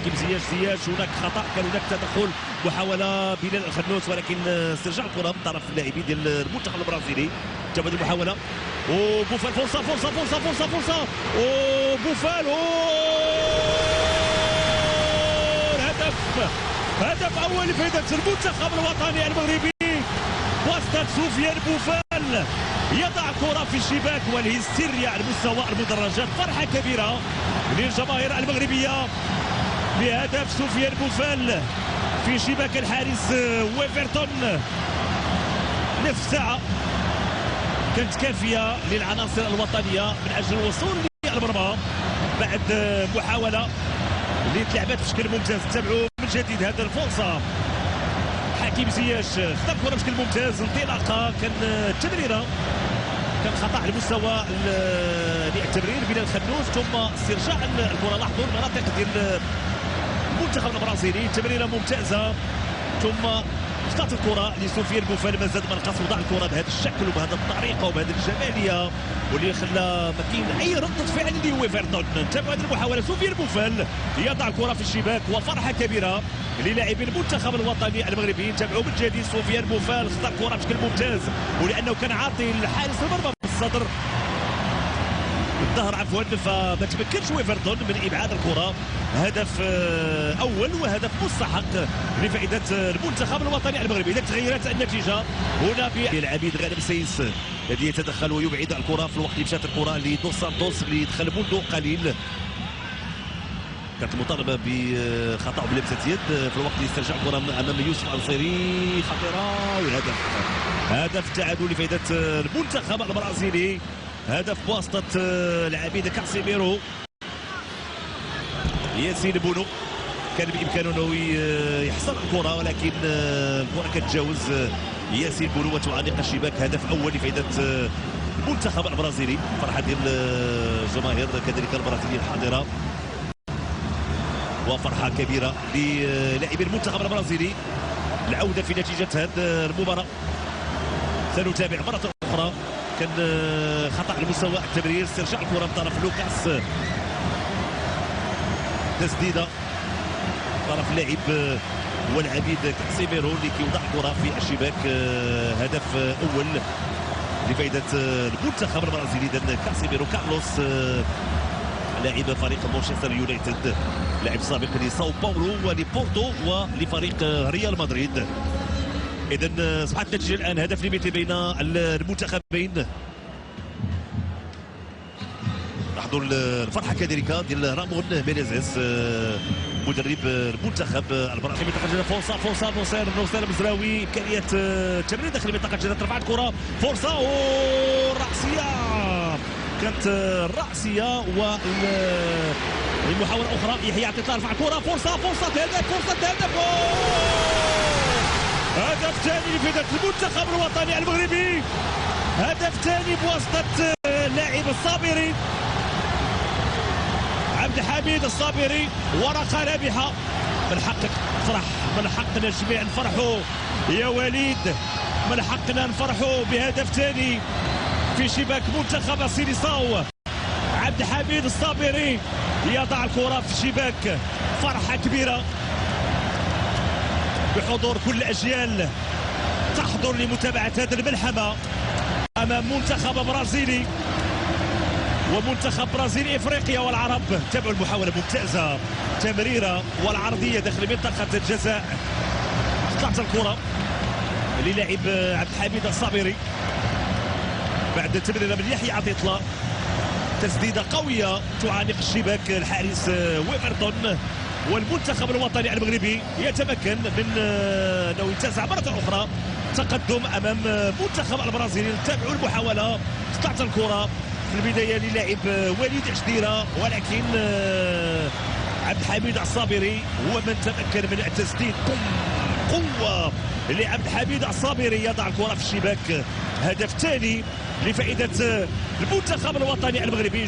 حكيم زياش هناك خطا، كان هناك تدخل، محاوله بلال الخنوس ولكن استرجاع الكره من طرف اللاعبين ديال المنتخب البرازيلي. تبادل المحاوله وبوفال، فرصه فرصه فرصه فرصه فرصه وبوفال هدف اول لفائده المنتخب الوطني المغربي بواسطه سفيان بوفال، يضع كرة في الشباك والهستيريا على مستوى المدرجات. فرحة كبيرة للجماهير المغربية بهدف سفيان بوفال في شباك الحارس ويفرتون. نصف ساعة كانت كافية للعناصر الوطنية من أجل الوصول للمرمى بعد محاولة اللي تلعبت بشكل ممتاز. تابعوا من جديد هذه الفرصة. حكيم زياش خطا الكرة بشكل ممتاز، انطلاقة كان تمريرة، كان خطا على مستوى التمرير بلال الخنوس ثم استرجاع الكرة. لاحظوا المناطق ديال المنتخب البرازيلي، تمريرة ممتازة ثم خطات الكرة لسفيان بوفال. مازال ما نقص وضع الكرة بهذا الشكل وبهذه الطريقة وبهذه الجمالية واللي خلى ما كاين اي ردة فعل لويفرتون. تابعوا هذه المحاولة، سفيان بوفال يضع الكرة في الشباك وفرحة كبيرة للاعبي المنتخب الوطني المغربي. تابعوا من جديد سفيان بوفال خطا الكرة بشكل ممتاز ولأنه كان عاطي الحارس المرمى في الصدر الظهر عفوا، فما تمكنش ويفرتون من ابعاد الكره. هدف اول وهدف مستحق لفائده المنتخب الوطني المغربي. اذا تغيرت النتيجه هنا بالعبيد غانم سيس الذي يتدخل ويبعد الكره في الوقت اللي مشات الكره لدوس سانتوس اللي دخل منذ قليل. كانت مطالبه بخطا بلمسه يد في الوقت اللي استرجع الكره امام يوسف الانصيري. خطيره والهدف هدف تعادل لفائده المنتخب البرازيلي. هدف بواسطة العبيد كاسيميرو. ياسين بونو كان بإمكانه أنه يحصل الكرة ولكن الكرة كتجاوز ياسين بونو وتعانق الشباك. هدف أول لفائدة المنتخب البرازيلي. فرحة ديال الجماهير كذلك البرازيلية الحاضرة وفرحة كبيرة للاعبي المنتخب البرازيلي. العودة في نتيجة هذه المباراة سنتابع مرة أخرى. كان خطأ على مستوى التمرير، استرجاع الكرة من طرف لوكاس، تسديدة طرف اللاعب والعبيد كاسيميرو اللي كيوضع الكرة في الشباك. هدف أول لفائدة المنتخب البرازيلي. إذا كاسيميرو كارلوس لاعب فريق مانشستر يونايتد، لاعب سابق لساو باولو ولبورتو ولفريق ريال مدريد. إذا أصبحت النتيجة الآن هدف ليميتي بين المنتخبين. لاحظوا الفرحة كذلك ديال رامون مينيزيس مدرب المنتخب البرازيلي. منطقة جزاء، فرصة نصير مزراوي، إمكانية تمرير داخل منطقة جزاء، ترفع الكرة، فرصة ورأسية، كانت الرأسية والمحاولة أخرى. يحيى عطية رفع الكرة، فرصة هدف هدف ثاني لفائدة المنتخب الوطني المغربي. هدف ثاني بواسطة اللاعب الصابري عبد الحميد الصابري. ورقة رابحة، من حقك تفرح، من حقنا الجميع نفرحوا يا وليد، من حقنا نفرحوا بهدف ثاني في شباك منتخب سيليساو. عبد الحميد الصابري يضع الكرة في الشباك. فرحة كبيرة بحضور كل الأجيال تحضر لمتابعة هذه الملحمة أمام منتخب برازيلي ومنتخب برازيل إفريقيا والعرب. تابعوا المحاولة ممتازة، تمريرة والعرضية داخل منطقة الجزاء. طلعت الكرة للاعب عبد الحميد الصابري بعد تمريرة من يحيى عطية، تسديدة قوية تعانق الشباك. الحارس ويفرتون والمنتخب الوطني المغربي يتمكن من انه ينتزع مرة أخرى تقدم أمام منتخب البرازيلي. تابعوا المحاولة، طلعت الكرة في البداية للاعب وليد عشديرة ولكن عبد الحميد الصابري هو من تمكن من التسديد. قوة لعبد الحميد الصابري، يضع الكرة في الشباك. هدف ثاني لفائدة المنتخب الوطني المغربي.